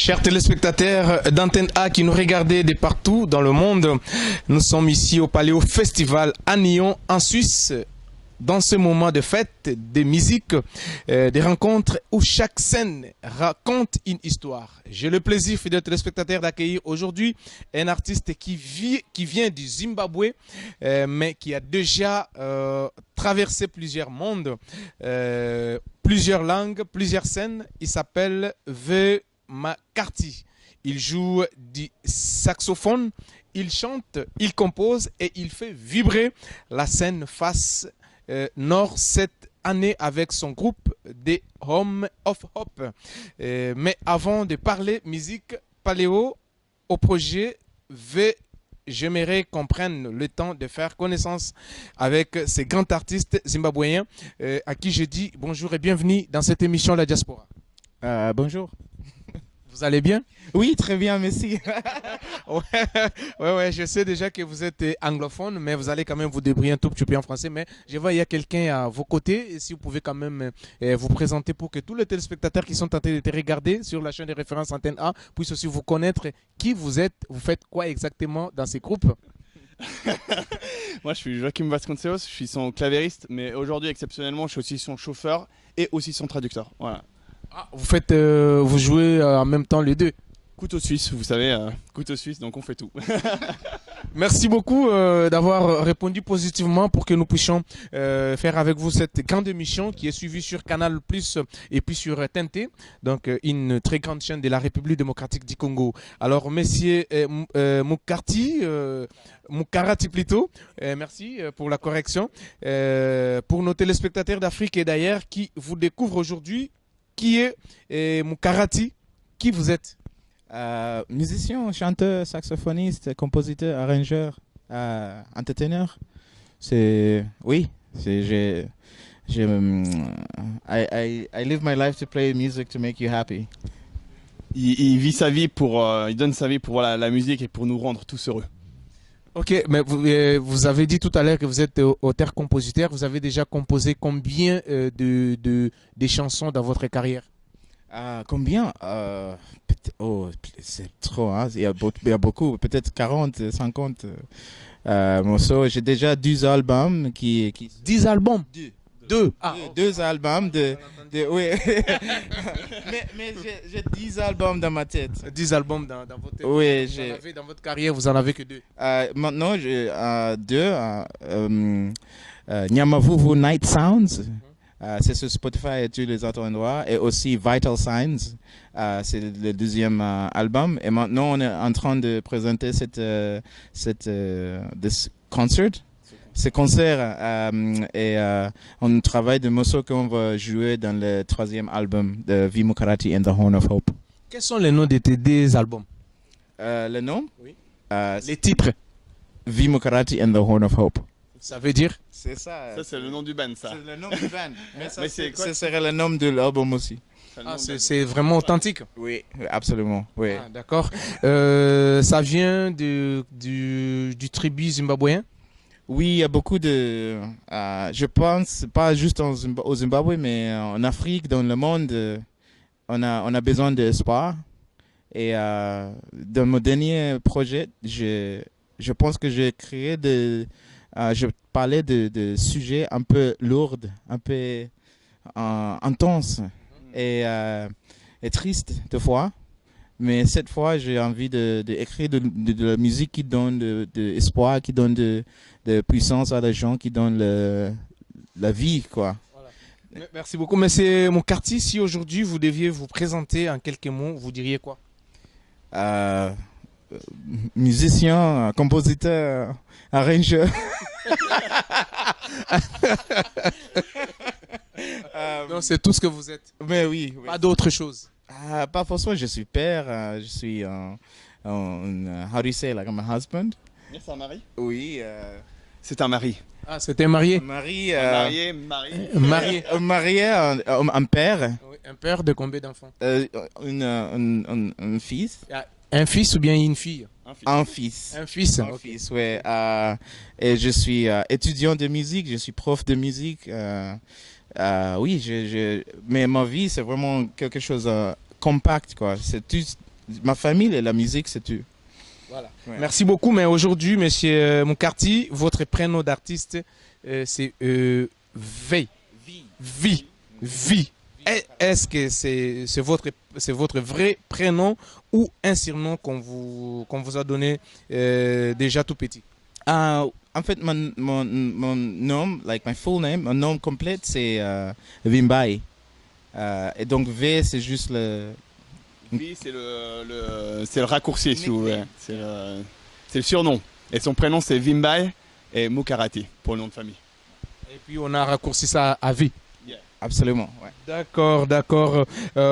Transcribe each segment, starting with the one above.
Chers téléspectateurs d'Antenne A qui nous regardez de partout dans le monde, nous sommes ici au Paléo Festival à Nyon, en Suisse, dans ce moment de fête, de musique, des rencontres où chaque scène raconte une histoire. J'ai le plaisir, fidèles téléspectateurs, d'accueillir aujourd'hui un artiste qui vient du Zimbabwe, mais qui a déjà traversé plusieurs mondes, plusieurs langues, plusieurs scènes. Il s'appelle V. McCarthy. Il joue du saxophone, il chante, il compose et il fait vibrer la scène face nord cette année avec son groupe des Home of Hope. Mais avant de parler musique paléo au projet V, j'aimerais qu'on prenne le temps de faire connaissance avec ces grands artistes zimbabwéens à qui je dis bonjour et bienvenue dans cette émission La Diaspora. Bonjour. Vous allez bien? Oui, très bien, merci. ouais, je sais déjà que vous êtes anglophone, mais vous allez quand même vous débrouiller un tout petit peu en français. Mais je vois il y a quelqu'un à vos côtés. Et si vous pouvez quand même vous présenter pour que tous les téléspectateurs qui sont en train de te regarder sur la chaîne de référence Antenne A puissent aussi vous connaître qui vous êtes, vous faites quoi exactement dans ces groupes? Moi, je suis Joachim Vasconcelos, je suis son clavériste, mais aujourd'hui, exceptionnellement, je suis aussi son chauffeur et aussi son traducteur. Voilà. Ah, vous jouez en même temps les deux. Couteau suisse, vous savez, couteau suisse, donc on fait tout. Merci beaucoup d'avoir répondu positivement pour que nous puissions faire avec vous cette grande émission qui est suivie sur Canal Plus et puis sur TNT, donc une très grande chaîne de la République démocratique du Congo. Alors, monsieur Mukarati plutôt, merci pour la correction. Pour nos téléspectateurs d'Afrique et d'ailleurs qui vous découvrent aujourd'hui, qui est Mukarati? Qui vous êtes? Musicien, chanteur, saxophoniste, compositeur, arrangeur, entertainer. C'est oui, I live my life to play music to make you happy. Il vit sa vie il donne sa vie pour voilà, la musique et pour nous rendre tous heureux. Ok, mais vous avez dit tout à l'heure que vous êtes auteur-compositeur. Vous avez déjà composé combien des chansons dans votre carrière? Combien c'est trop, hein? Il y a beaucoup, peut-être 40, 50 morceaux. J'ai déjà 10 albums 10 albums? Deux. Deux albums oui. mais j'ai 10 albums dans ma tête. 10 albums dans votre tête. Oui, Dans votre carrière, vous en avez que 2. Maintenant, j'ai 2. Nyamavuvu Night Sounds. C'est sur Spotify et tous les autres endroits. Et aussi Vital Signs. C'est le deuxième album. Et maintenant, on est en train de présenter ce concert. Et on travaille de morceaux qu'on va jouer dans le troisième album de V. McCarthy and the Horn of Hope. Quels sont les noms de tes 2 albums? Le nom? Oui. Les titres? V. McCarthy and the Horn of Hope. Ça veut dire? C'est ça. Ça, c'est le nom du band, ça. C'est le nom du band. Mais ça, ce serait le nom de l'album aussi. C'est vraiment authentique? Oui, absolument. Oui. Ah, d'accord. Ça vient du tribu zimbabwéen? Oui, il y a beaucoup de... je pense, pas juste au Zimbabwe, mais en Afrique, dans le monde, on a besoin d'espoir. Et dans mon dernier projet, je pense que j'ai créé je parlais de sujets un peu lourds, un peu intenses et tristes de fois. Mais cette fois, j'ai envie d'écrire de la musique qui donne de espoir, qui donne de puissance à les gens, qui donne la vie, quoi. Voilà. Merci beaucoup. Monsieur McCarthy, si aujourd'hui vous deviez vous présenter en quelques mots, vous diriez quoi? Musicien, compositeur, arrangeur. Non, c'est tout ce que vous êtes. Mais oui. Pas d'autre chose. Pas forcément, je suis père, je suis how do you say, like I'm a husband? C'est un mari? Oui. C'est un mari. Ah, c'était marié? Marié, un père. Oui, un père de combien d'enfants? Un fils. Un fils ou bien une fille? Un fils. Un fils. Un fils, ouais. Et je suis étudiant de musique, je suis prof de musique. Oui, mais ma vie, c'est vraiment quelque chose de compact, quoi. C'est tout ma famille et la musique, c'est tout. Voilà. Ouais. Merci beaucoup, mais aujourd'hui, monsieur Moukarti, votre prénom d'artiste, c'est V. Vi. Vi. Est-ce que c'est votre vrai prénom ou un surnom qu'on vous a donné déjà tout petit? En fait, mon nom, like my full name, mon nom complet, c'est Vimbai. Et donc V, c'est juste le... Oui, c'est le raccourci, si vous voulez. C'est le surnom. Et son prénom, c'est Vimbai et Moukarati, pour le nom de famille. Et puis on a raccourci ça à vie. Absolument, ouais. D'accord, d'accord.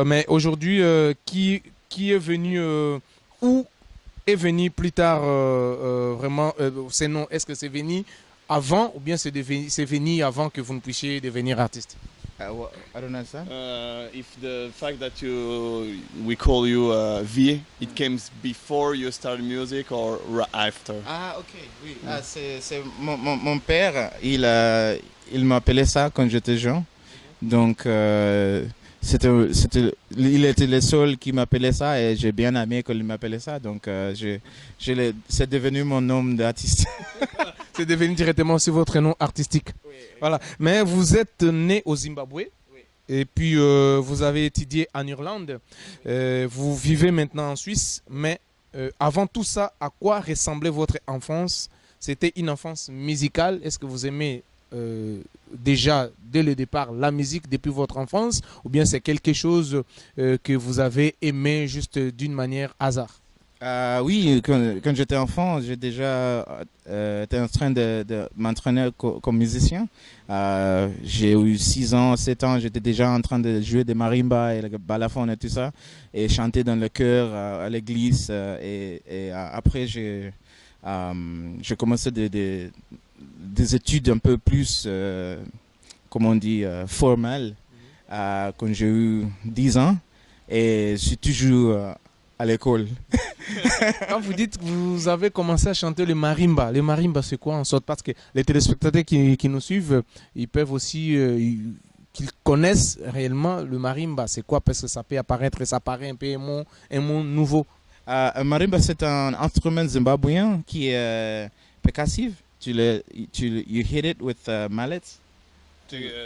Mais aujourd'hui, qui est venu, où est venu plus tard vraiment ces noms? Est-ce que c'est venu avant ou bien c'est venu avant que vous ne puissiez devenir artiste? I don't understand. If the fact that we call you V, it came before you started music or after? Ah, ok, oui. C'est mon père, il m'appelait ça quand j'étais jeune. Donc, il était le seul qui m'appelait ça et j'ai bien aimé qu'il m'appelait ça. Donc, c'est devenu mon nom d'artiste. C'est devenu directement sur votre nom artistique. Oui. Voilà. Mais vous êtes né au Zimbabwe. Oui. Et puis vous avez étudié en Irlande. Vous vivez maintenant en Suisse. Mais avant tout ça, à quoi ressemblait votre enfance? C'était une enfance musicale. Est-ce que vous aimez déjà dès le départ la musique depuis votre enfance, ou bien c'est quelque chose que vous avez aimé juste d'une manière hasard? Oui, quand j'étais enfant, j'ai déjà été en train de m'entraîner comme musicien. J'ai eu 6 ans, 7 ans, j'étais déjà en train de jouer des marimbas et le balafon et tout ça, et chanter dans le chœur à l'église. Et après, j'ai commencé des études un peu plus, comment on dit, formelles, quand j'ai eu 10 ans, et je suis toujours à l'école. Quand vous dites que vous avez commencé à chanter le marimba c'est quoi en sorte? Parce que les téléspectateurs qui nous suivent, ils peuvent aussi, qu'ils connaissent réellement le marimba. C'est quoi? Parce que ça peut apparaître, ça paraît un peu un mot nouveau. Un marimba, c'est un instrument zimbabwéen qui est percussif. You hit it with mallets.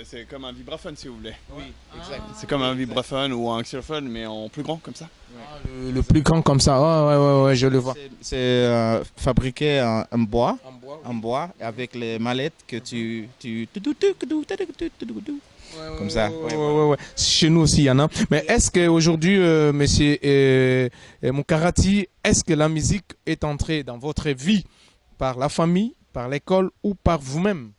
C'est comme un vibraphone, si vous voulez. Oui, exact. C'est comme un vibraphone ou un xylophone, mais en plus grand, comme ça. Le plus grand comme ça, ouais, je le vois. C'est fabriqué en bois, avec les mallettes que tu comme ça. Ouais. Chez nous aussi, il y en a. Mais est-ce qu'aujourd'hui, monsieur Moukarati, est-ce que la musique est entrée dans votre vie par la famille, par l'école ou par vous-même?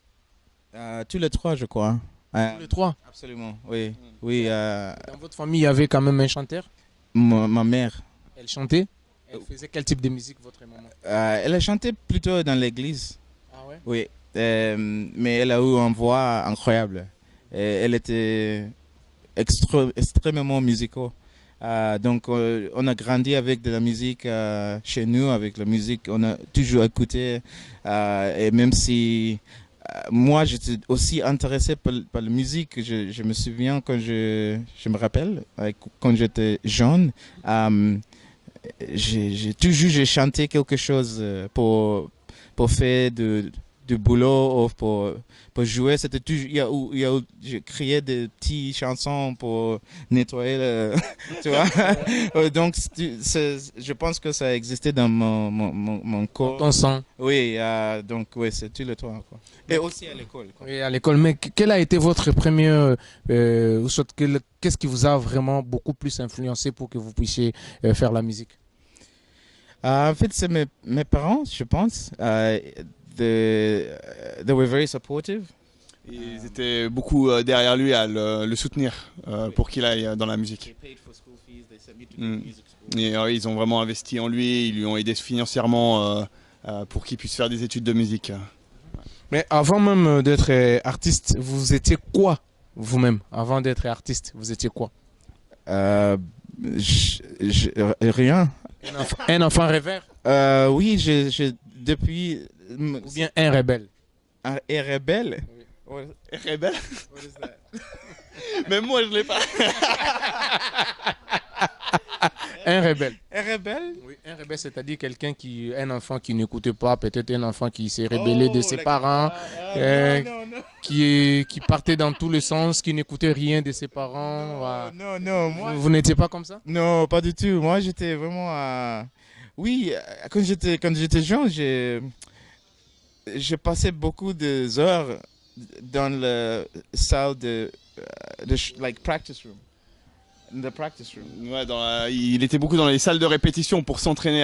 Tous les trois, je crois. Tous les trois? Absolument, oui. Oui. Dans votre famille, il y avait quand même un chanteur? Ma mère. Elle chantait? Elle faisait quel type de musique, votre maman? Elle a chanté plutôt dans l'église. Ah ouais? Oui. Mais elle a eu une voix incroyable. Elle était extrêmement musicale. Donc, on a grandi avec de la musique chez nous, avec la musique. On a toujours écouté. Et même si moi, j'étais aussi intéressé par la musique, je me souviens quand je me rappelle, quand j'étais jeune, j'ai chanté quelque chose pour faire du boulot, pour jouer. C'était toujours, j'ai créé des petites chansons pour nettoyer tu vois. Donc je pense que ça existait dans mon corps. Ton sang. Oui, donc oui, c'est tout le temps, quoi. Et aussi à l'école, quoi. Oui, à l'école. Mais quel a été votre premier, qu'est-ce qui vous a vraiment beaucoup plus influencé pour que vous puissiez faire la musique? En fait, c'est mes parents, je pense. They were very supportive. Ils étaient beaucoup derrière lui à le soutenir pour qu'il aille dans la musique. Et ils ont vraiment investi en lui, ils lui ont aidé financièrement pour qu'il puisse faire des études de musique. Mais avant même d'être artiste, vous étiez quoi vous-même? Avant d'être artiste, vous étiez quoi? Rien. Un enfant rêveur? Oui, depuis... Ou bien un rebelle? Un rebelle? Oui. Rebelle? Même moi, je l'ai pas. Un rebelle. Un rebelle? Oui, un rebelle, c'est-à-dire un enfant qui n'écoutait pas, peut-être un enfant qui s'est rébellé de ses parents, Non. qui partait dans tous les sens, qui n'écoutait rien de ses parents. Voilà. Non, moi... Vous n'étiez pas comme ça? Non, pas du tout. Moi, j'étais vraiment... Oui, quand j'étais jeune, j'ai passé beaucoup d'heures dans le salle like practice room. In the practice room. Ouais, il était beaucoup dans les salles de répétition pour s'entraîner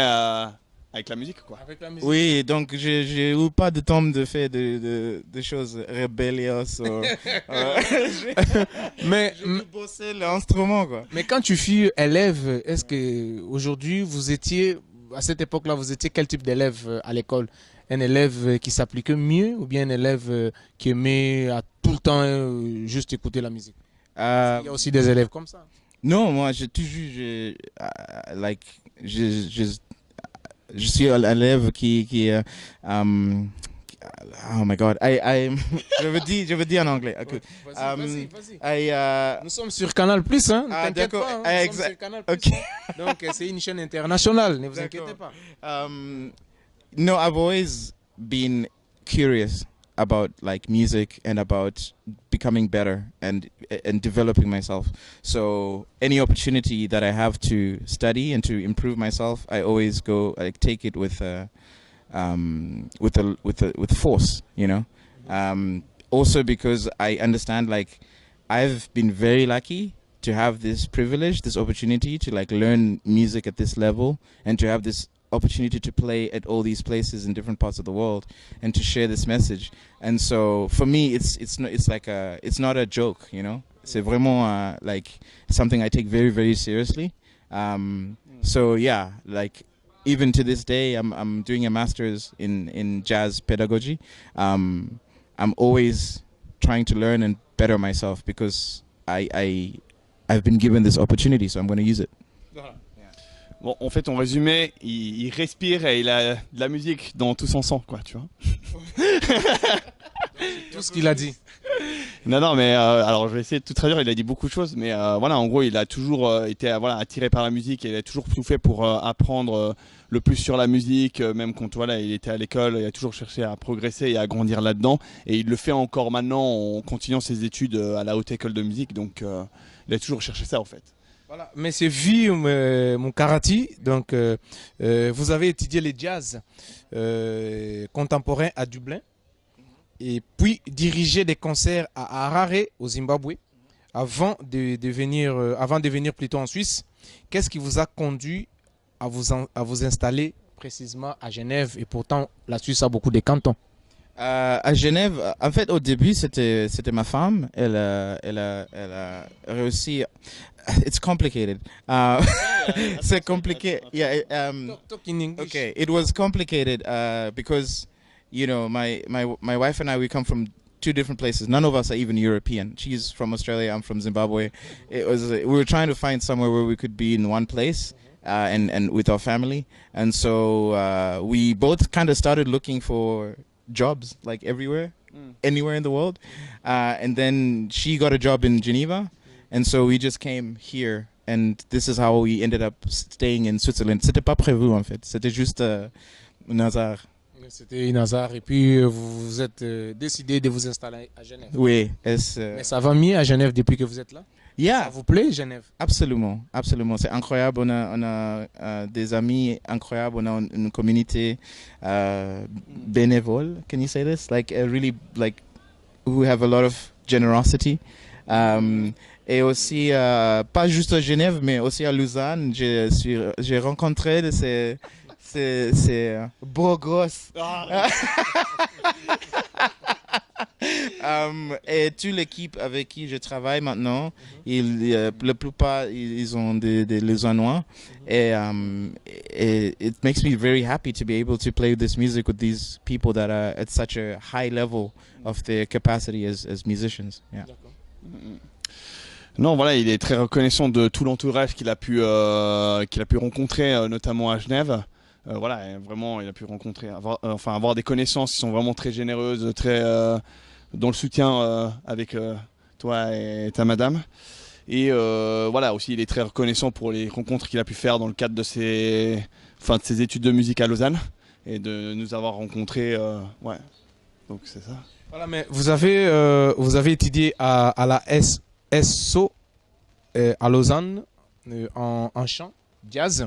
avec la musique, quoi. Avec la musique. Oui, donc j'ai eu pas de temps de faire de choses rébellieuses. mais, J'ai bossé l'instrument, quoi. mais quand tu fus élève, est-ce que aujourd'hui vous étiez, à cette époque-là, vous étiez quel type d'élève à l'école? Un élève qui s'appliquait mieux ou bien un élève qui aimait à tout le temps juste écouter la musique? Il y a aussi des élèves comme ça. Non, moi, j'ai toujours, je suis un élève qui oh my God, je veux dire en anglais. Okay. Vas-y. Nous sommes sur Canal Plus, hein. Ne t'inquiète d'accord. pas. Hein. Nous sommes sur Canal Plus. Okay. Hein. Donc c'est une chaîne internationale. Ne vous inquiétez pas. No, I've always been curious about like music and about becoming better and developing myself. So any opportunity that I have to study and to improve myself, I always go take it with force, you know. Also because I understand like I've been very lucky to have this privilege, this opportunity to like learn music at this level and to have this opportunity to play at all these places in different parts of the world and to share this message. And so for me it's not a joke, you know. C'est vraiment like something I take very, very seriously. So yeah, like even to this day I'm doing a master's in jazz pedagogy. I'm always trying to learn and better myself because I've been given this opportunity, so I'm going to use it. Bon, en fait, on résumait, il respire et il a de la musique dans tout son sang, quoi, tu vois. Tout ce qu'il a dit. Non, mais alors je vais essayer de tout traduire. Il a dit beaucoup de choses, mais voilà, en gros, il a toujours été attiré par la musique et il a toujours tout fait pour apprendre le plus sur la musique, même quand voilà, il était à l'école, il a toujours cherché à progresser et à grandir là-dedans. Et il le fait encore maintenant en continuant ses études à la Haute École de Musique. Donc, il a toujours cherché ça, en fait. Voilà, Monsieur V. Mukarati, donc vous avez étudié les jazz contemporains à Dublin et puis dirigé des concerts à Harare au Zimbabwe avant de venir plutôt en Suisse. Qu'est-ce qui vous a conduit à vous installer précisément à Genève et pourtant la Suisse a beaucoup de cantons? À Genève, en fait, au début, c'était ma femme. Elle a réussi. It's complicated. C'est compliqué. Yeah. Talk in English. Okay. It was complicated because, you know, my wife and I, we come from two different places. None of us are even European. She's from Australia. I'm from Zimbabwe. We were trying to find somewhere where we could be in one place. And with our family. And so we both kind of started looking for jobs like everywhere, anywhere in the world. And then she got a job in Geneva. And so we just came here. And this is how we ended up staying in Switzerland. C'était pas prévu en fait. C'était juste un hasard. C'était un hasard. Et puis vous êtes décidé de vous installer à Genève. Oui. Mais ça va mieux à Genève depuis que vous êtes là? Yeah. Ça vous plaît, Genève? Absolument, absolument. C'est incroyable. On a des amis incroyables. On a une communauté bénévole. Can you say this? Like really, like who have a lot of generosity. Et aussi, pas juste à Genève, mais aussi à Lausanne. J'ai rencontré ces beaux gosses. Et toute l'équipe avec qui je travaille maintenant, la plupart ils ont des Lausannois, et it makes me very happy to be able to play this music with these people that are at such a high level of their capacity as musicians. Yeah. Non, voilà, il est très reconnaissant de tout l'entourage qu'il a pu rencontrer, notamment à Genève. Voilà, vraiment, il a pu rencontrer, avoir des connaissances qui sont vraiment très généreuses, très dans le soutien avec toi et ta madame. Et voilà, aussi il est très reconnaissant pour les rencontres qu'il a pu faire dans le cadre de ses études de musique à Lausanne et de nous avoir rencontrés. Ouais, donc c'est ça. Voilà, mais vous avez étudié à la SO à Lausanne en chant jazz.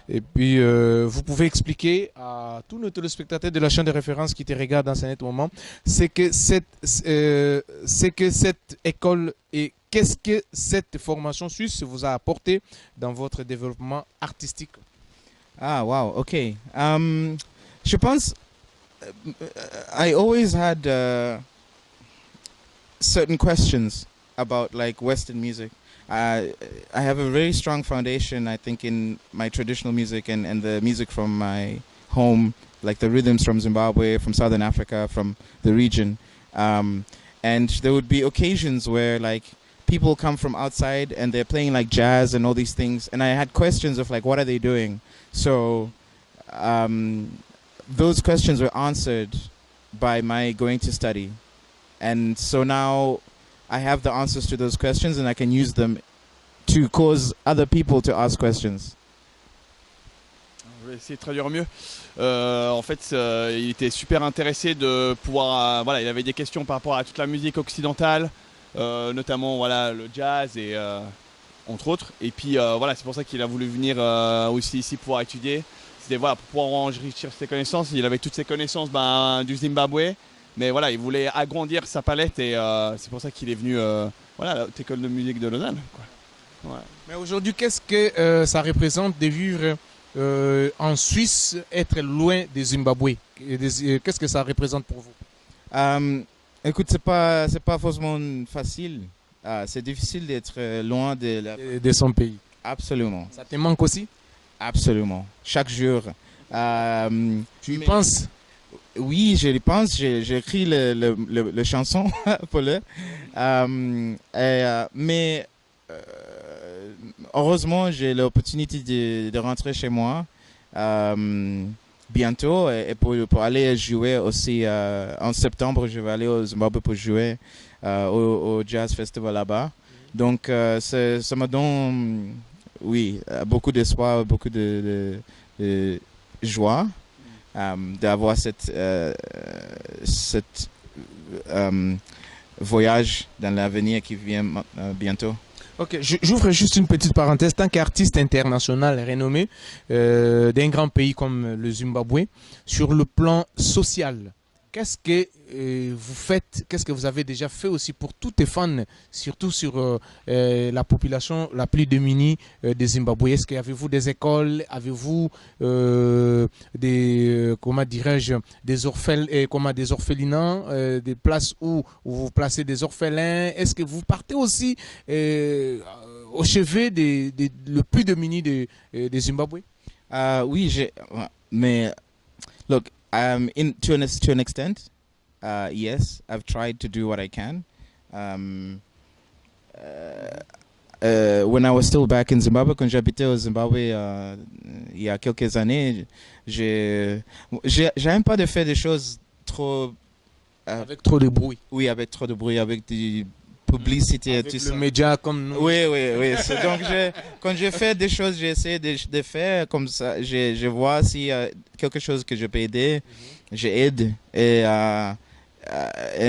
Et puis, vous pouvez expliquer à tous nos téléspectateurs de la chaîne de référence qui te regardent dans ce moment, c'est que cette école et qu'est-ce que cette formation suisse vous a apporté dans votre développement artistique? Ah, wow, ok. Je pense, I always had certain questions about like Western music. I have a very strong foundation, I think, in my traditional music and the music from my home, like the rhythms from Zimbabwe, from Southern Africa, from the region. And there would be occasions where like people come from outside and they're playing like jazz and all these things. And I had questions of like, what are they doing? So those questions were answered by my going to study. And so now I have the answers to those questions and I can use them to cause other people to ask questions. Je vais essayer de traduire mieux. En fait, il était super intéressé de pouvoir... voilà, il avait des questions par rapport à toute la musique occidentale, notamment voilà, le jazz et entre autres. Et puis voilà, c'est pour ça qu'il a voulu venir aussi ici pouvoir étudier. C'était voilà, pour pouvoir enrichir ses connaissances. Il avait toutes ses connaissances du Zimbabwe. Mais voilà, il voulait agrandir sa palette et c'est pour ça qu'il est venu voilà, à l'école de musique de Lausanne, quoi. Ouais. Mais aujourd'hui, qu'est-ce que ça représente de vivre en Suisse, être loin des Zimbabwe? Qu'est-ce que ça représente pour vous? Écoute, c'est pas forcément facile. C'est difficile d'être loin de son pays. Absolument. Ça te manque aussi? Absolument. Chaque jour. Tu y penses? Oui, je le pense. J'ai écrit le chanson pour le. Mais heureusement, j'ai l'opportunité de rentrer chez moi bientôt et pour aller jouer aussi en septembre. Je vais aller au Zimbabwe pour jouer au Jazz Festival là-bas. Donc, ça me donne, oui, beaucoup d'espoir, beaucoup de joie. D'avoir cette voyage dans l'avenir qui vient bientôt. Ok, j'ouvre juste une petite parenthèse. Tant qu'artiste international renommé d'un grand pays comme le Zimbabwe, sur le plan social, qu'est-ce que vous faites, qu'est-ce que vous avez déjà fait aussi pour tous les fans, surtout sur la population la plus démunie des Zimbabwe? Est-ce qu'avez-vous des écoles, avez-vous des comment dirais-je, des orphelinats, des places où vous placez des orphelins? Est-ce que vous partez aussi au chevet le plus démuni des Zimbabwe? Oui, mais look. To an extent, yes, I've tried to do what I can. When I was still back in Zimbabwe, quand j'habitais au Zimbabwe il y a quelques années, j'aime pas de faire des choses trop... avec trop de bruit. Oui, avec trop de bruit, avec des publicités. Avec le média comme nous. Oui. Donc, quand je fais des choses, j'essaie de faire comme ça. Je vois s'il y a quelque chose que je peux aider, j'aide. Et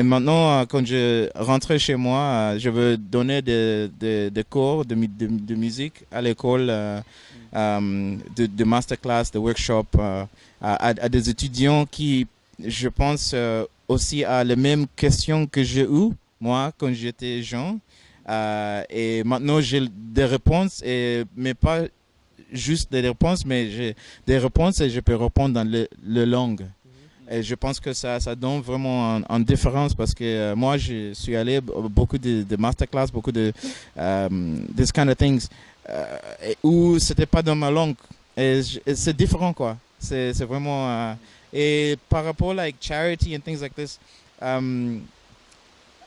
maintenant, quand je rentre chez moi, je veux donner des cours de musique à l'école, de masterclass, de workshop à des étudiants qui, je pense, aussi à les mêmes questions que j'ai eues. Moi, quand j'étais jeune, et maintenant j'ai des réponses, mais pas juste des réponses, mais j'ai des réponses et je peux répondre dans le langue. Et je pense que ça donne vraiment en différence parce que moi, je suis allé beaucoup de masterclass, beaucoup de this kind of things, où c'était pas dans ma langue. Et c'est différent, quoi. C'est vraiment... et par rapport like charity and things like this,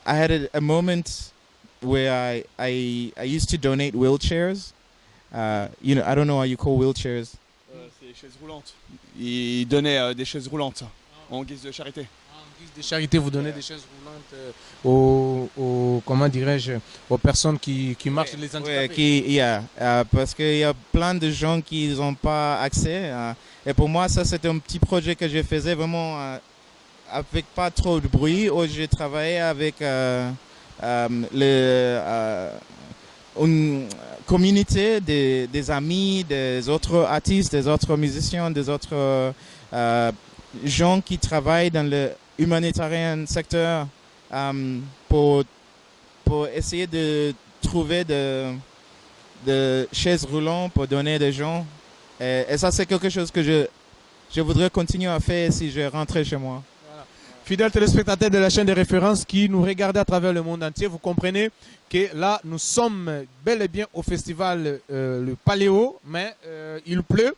I had a moment where I used to donate wheelchairs. You know, I don't know how you call wheelchairs. C'est des chaises roulantes. Il donnait des chaises roulantes en guise de charité. Des charités, vous donnez des chaises roulantes comment dirais-je, aux personnes qui marchent, les handicapés. Parce qu'il y a plein de gens qui n'ont pas accès. Et pour moi, ça, c'était un petit projet que je faisais vraiment avec pas trop de bruit, où j'ai travaillé avec une communauté des amis, des autres artistes, des autres musiciens, des autres gens qui travaillent dans le humanitarian secteur pour essayer de trouver de chaises roulantes pour donner des gens. Et ça, c'est quelque chose que je voudrais continuer à faire si je rentrais chez moi. Fidèles téléspectateurs de la chaîne de référence qui nous regardent à travers le monde entier, vous comprenez que là, nous sommes bel et bien au festival le Paléo, mais il pleut.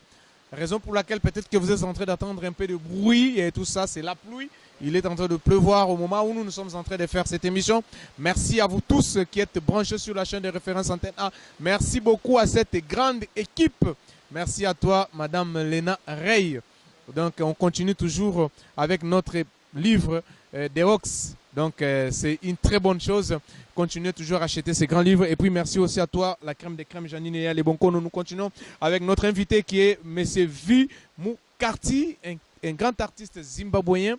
Raison pour laquelle peut-être que vous êtes en train d'attendre un peu de bruit et tout ça, c'est la pluie. Il est en train de pleuvoir au moment où nous sommes en train de faire cette émission. Merci à vous tous qui êtes branchés sur la chaîne de référence Antenne A. Merci beaucoup à cette grande équipe. Merci à toi, Madame Lena Rey. Donc, on continue toujours avec notre livre des Ox. Donc, c'est une très bonne chose. Continuez toujours à acheter ces grands livres. Et puis, merci aussi à toi, la crème des crèmes, Janine et Lebonko. Nous continuons avec notre invité qui est M. V. Mukarti, un grand artiste zimbabwéen.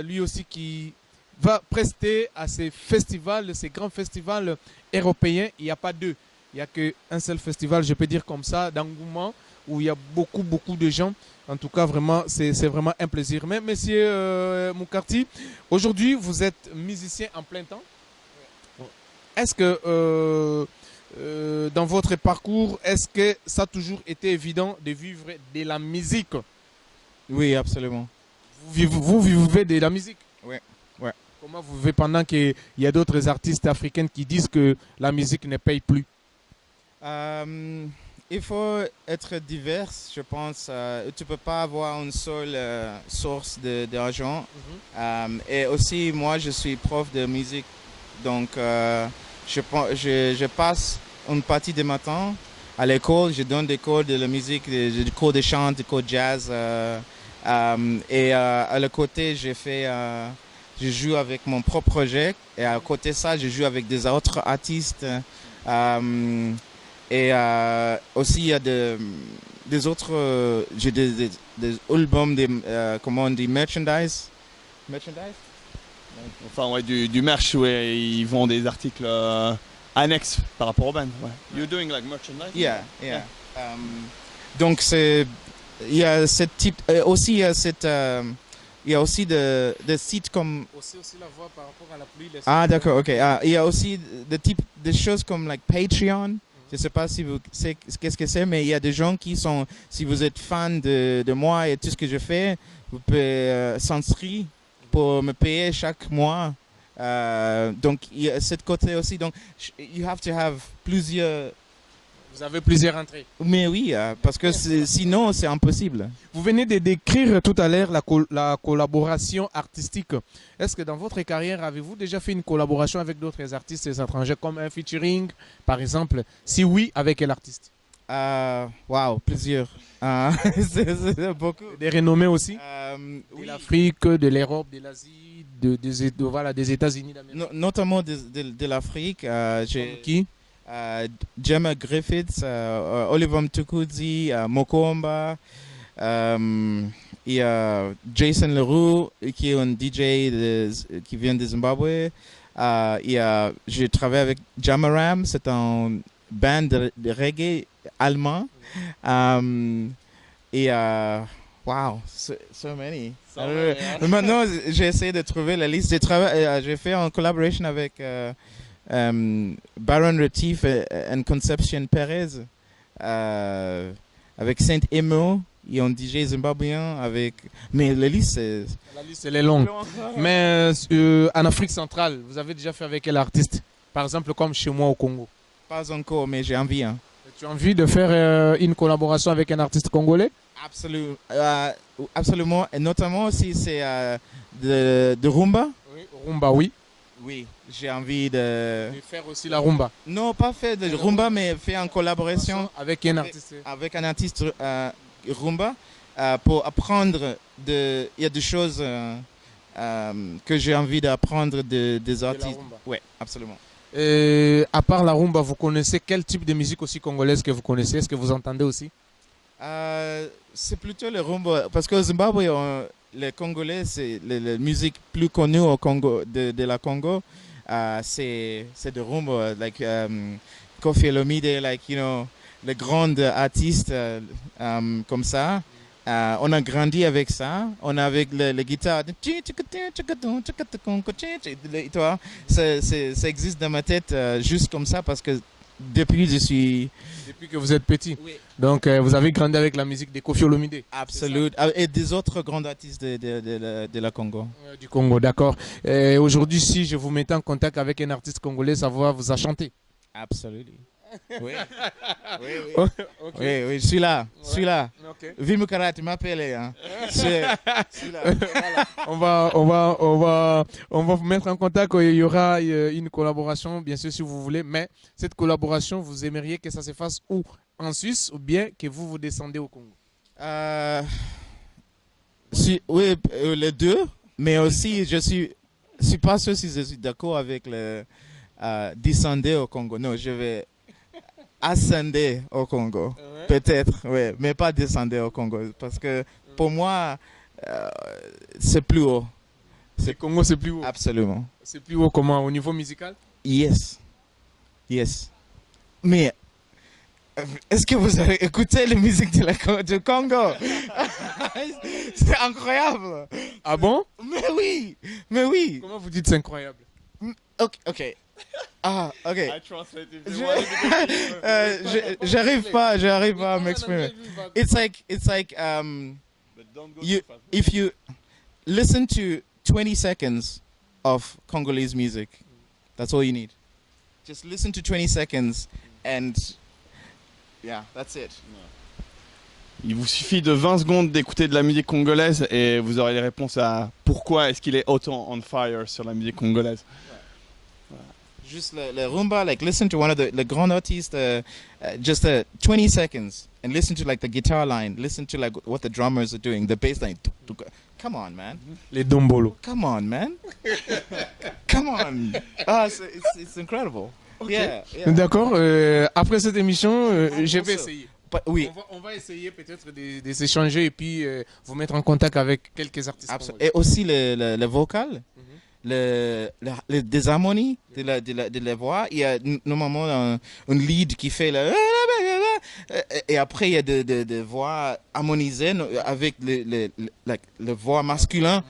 Lui aussi qui va prester à ces festivals, ces grands festivals européens. Il n'y a pas deux. Il n'y a qu'un seul festival, je peux dire comme ça, d'engouement, où il y a beaucoup de gens. En tout cas, vraiment, c'est vraiment un plaisir. Mais monsieur Mukarti, aujourd'hui, vous êtes musicien en plein temps. Est-ce que dans votre parcours, est-ce que ça a toujours été évident de vivre de la musique? Oui, absolument. Vous vivez de la musique? Oui. Comment vous vivez pendant qu'il y a d'autres artistes africains qui disent que la musique ne paye plus? Il faut être divers, je pense. Tu ne peux pas avoir une seule source d'argent. Et aussi, moi, je suis prof de musique. Donc, je passe une partie du matin à l'école. Je donne des cours de la musique, des cours de chant, des cours de jazz. Et à le côté, je joue avec mon propre projet. Et à côté de ça, je joue avec des autres artistes. Et aussi, il y a des autres... j'ai des albums, comment on dit, merchandise. Enfin, ouais, du merch, ouais, ils vendent des articles annexes par rapport au band. Ouais. You're doing like merchandise? Yeah. Donc, il y a ce type... aussi, il y a aussi des sites comme... Aussi la voix par rapport à la pluie. D'accord, ok. Il y a aussi des choses comme like Patreon. Je ne sais pas si vous savez qu'est-ce que c'est, mais il y a des gens qui sont... Si vous êtes fan de moi et tout ce que je fais, vous pouvez s'inscrire pour me payer chaque mois. Donc, il y a ce côté aussi. Donc, you have to have plusieurs... Vous avez plusieurs entrées. Mais oui, parce que sinon, c'est impossible. Vous venez de décrire tout à l'heure la collaboration artistique. Est-ce que dans votre carrière, avez-vous déjà fait une collaboration avec d'autres artistes étrangers, comme un featuring, par exemple? Si oui, avec quel artiste? Wow, plusieurs. C'est beaucoup. Des renommés aussi? Oui. De l'Afrique, de l'Europe, de l'Asie, des États-Unis d'Amérique. Notamment de l'Afrique. J'ai qui? Gemma Griffiths, Oliver Mtukudzi, Mokomba, il y a Jason Leroux qui est un DJ qui vient de Zimbabwe. J'ai travaillé avec Jamaram, c'est un band de reggae allemand. Wow, so many. Maintenant, j'ai essayé de trouver la liste. J'ai fait en collaboration avec Baron Retief et Conception Perez, avec Saint Emo, et un DJ zimbabwéen mais la liste elle est longue. Mais en Afrique centrale, vous avez déjà fait avec quel artiste? Par exemple, comme chez moi au Congo? Pas encore, mais j'ai envie. Tu as envie de faire une collaboration avec un artiste congolais? Absolument, et notamment si c'est de rumba. Oui, rumba, oui. Oui, j'ai envie de faire aussi la rumba. Non, pas faire de rumba, mais faire en collaboration avec un artiste. Avec un artiste rumba pour apprendre. Il y a des choses que j'ai envie d'apprendre des artistes. rumba. Oui, absolument. Et à part la rumba, vous connaissez quel type de musique aussi congolaise que vous connaissez? Est-ce que vous entendez aussi? C'est plutôt le rumba, parce qu'au Zimbabwe, les Congolais, c'est la musique plus connue au Congo, de la Congo, c'est de rumba, like Koffi Olomide, like, you know, les grands artistes comme ça. On a grandi avec ça, on a avec les guitares, tu vois, ça existe dans ma tête juste comme ça parce que depuis que vous êtes petit. Oui. Donc vous avez grandi avec la musique de Koffi Olomide. Absolument. Et des autres grands artistes de la Congo. Du Congo, d'accord. Aujourd'hui, si je vous mettais en contact avec un artiste congolais, ça va vous a chanté. Absolument. Oui. Oui, Okay. oui, je suis là. Je suis là. Okay. Vimu Karate m'appelle. Hein. Je suis là. Voilà. On va vous mettre en contact. Il y aura une collaboration, bien sûr, si vous voulez. Mais cette collaboration, vous aimeriez que ça se fasse où? En Suisse ou bien que vous descendez au Congo? Oui, les deux. Mais aussi, je suis pas sûr si je suis d'accord avec le descendre au Congo. Non, je vais ascender au Congo. Peut-être, oui, mais pas descendre au Congo. Parce que pour moi, c'est plus haut. Le Congo, c'est plus haut. Absolument. C'est plus haut comment? Au niveau musical? Yes. Yes. Mais est-ce que vous avez écouté la musique du Congo? C'est incroyable. Ah bon? Mais oui. Mais oui. Comment vous dites c'est incroyable? Ok. Ah, ok. I translate if they wanted to J'arrive pas à m'exprimer. It's like But don't go you too fast. if you listen to 20 seconds of Congolese music, that's all you need. Just listen to 20 seconds and yeah, that's it. Il vous suffit de 20 secondes d'écouter de la musique congolaise et vous aurez les réponses à pourquoi est-ce qu'il est autant on fire sur la musique congolaise. Just le rumba, like listen to one of the grand artists, just 20 seconds, and listen to like the guitar line, listen to like what the drummers are doing, the bass line. Come on, man. Les Dombolo. Come on, man. Come on. It's incredible. Okay. Yeah. D'accord. Après cette émission, je vais essayer. Oui. On va essayer peut-être de s'échanger et puis vous mettre en contact avec quelques artistes. Et aussi le vocal. Des harmonies de la voix. Il y a normalement un lead qui fait et après il y a des voix harmonisées avec le voix masculin.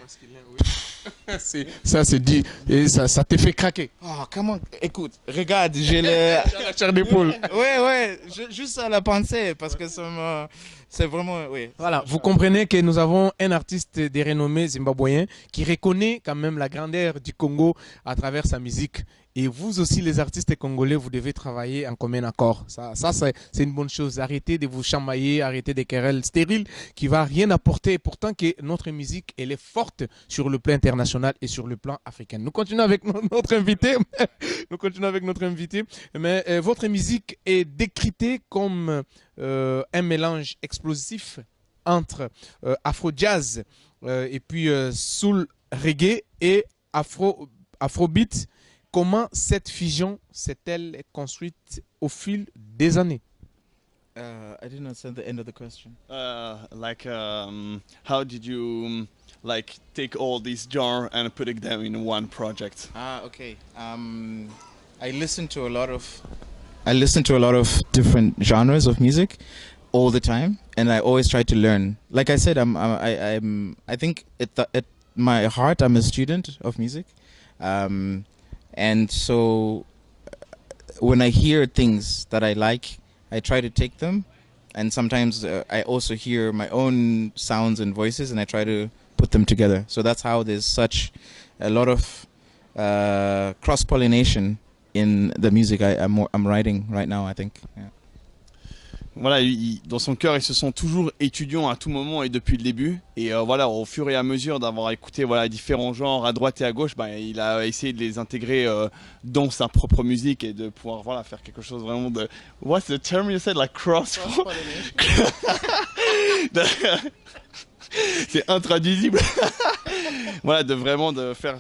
Ça c'est dit et ça te fait craquer. Oh, comment? Écoute, regarde, j'ai la chair d'épaule. Ouais, juste à la pensée parce que c'est vraiment, oui. Voilà, vous comprenez que nous avons un artiste de renommée zimbabwéen qui reconnaît quand même la grandeur du Congo à travers sa musique. Et vous aussi, les artistes congolais, vous devez travailler en commun accord. Ça c'est une bonne chose. Arrêtez de vous chamailler, arrêtez des querelles stériles qui va rien apporter. Pourtant que notre musique, elle est forte sur le plan international et sur le plan africain. Nous continuons avec notre invité. Mais votre musique est décritée comme un mélange explosif entre afro-jazz et puis soul reggae et afrobeat. Comment cette fusion s'est-elle construite au fil des années? I didn't understand the end of the question. How did you like take all these genres and put it them in one project? Okay. I listen to a lot of different genres of music all the time, and I always try to learn. Like I said, I think at my heart, I'm a student of music. And so when I hear things that I like, I try to take them. And sometimes I also hear my own sounds and voices and I try to put them together. So that's how there's such a lot of cross-pollination in the music I'm writing right now, I think. Yeah. Voilà, dans son cœur, ils se sont toujours étudiants à tout moment et depuis le début. Et voilà, au fur et à mesure d'avoir écouté différents genres à droite et à gauche, il a essayé de les intégrer dans sa propre musique et de pouvoir faire quelque chose vraiment de... What's the term you said? Like cross... c'est intraduisible. Voilà, de vraiment de faire